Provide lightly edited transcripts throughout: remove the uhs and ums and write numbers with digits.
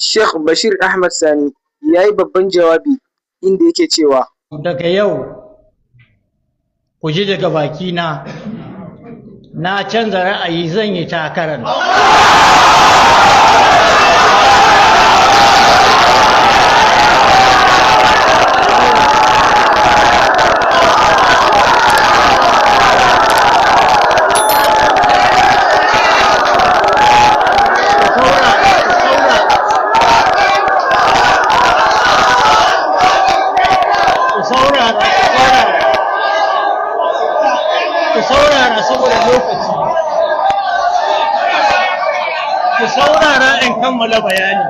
Sheikh Bashir Ahmad Sani ya yi babban jawabi inda yake cewa daga yau ku ji daga bakina na canza ra'ayi zan yi takarar. Ku saurara saboda lokaci, ku saurara in kammala bayani.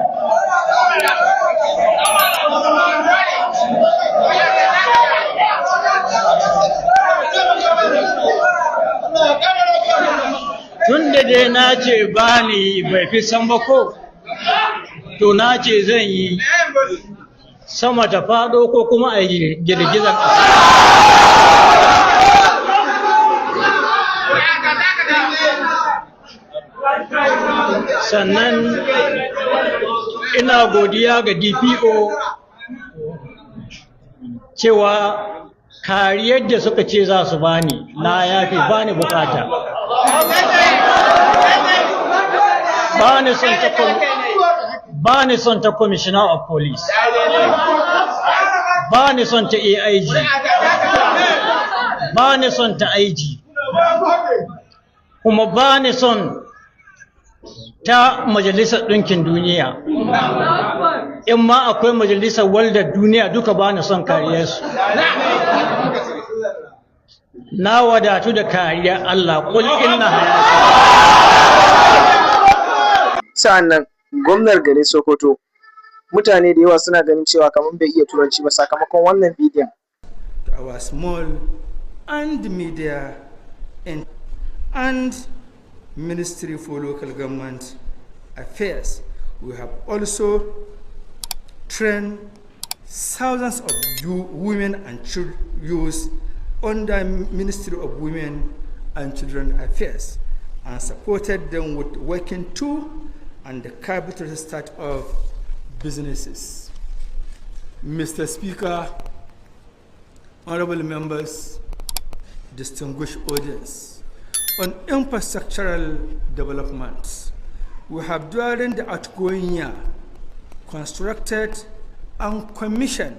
Tun da dai na ce ba ni bai fi san ba ko, to na ce zan yi sama ta faɗo ko kuma a yi girgizar ƙasa. Sannan ina godiya ga DPO cewa kariyar da suka ce za su bani na yafi bani bukata. Bani son ta Commissioner of Police, bani son ta AIG, bani son ta IG, kuma bani son ta Majalisar Ɗinkin Duniya. In ma akwai Majalisar Waldar Duniya duka ba na son kariyarsu. Na wadatu da kariyar Allah, ƙul inna hayata. Sa'annan gwamnar garin Sokoto, mutane da yawa suna ganin cewa kamar bai iya turanci ba sakamakon wannan bidiyon. Our small and media and Ministry for Local Government Affairs, we have also trained thousands of women and youth under Ministry of Women and Children Affairs and supported them with working tool and the capital start of businesses. Mr. Speaker, honorable members, distinguished audience, on infrastructural development, we have during the outgoing year constructed and commissioned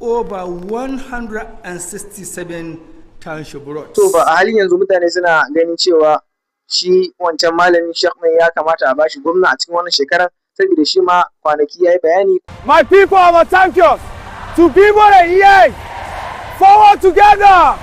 over 167 township roads. To ba a halin yanzu mutane suna ganin cewa shi wancan malamin Sheikh ne ya kamata a bashi gwamna a cikin wannan shekarar saboda shi ma kwanaki yayi bayani. My people are champions. To people a year forward together.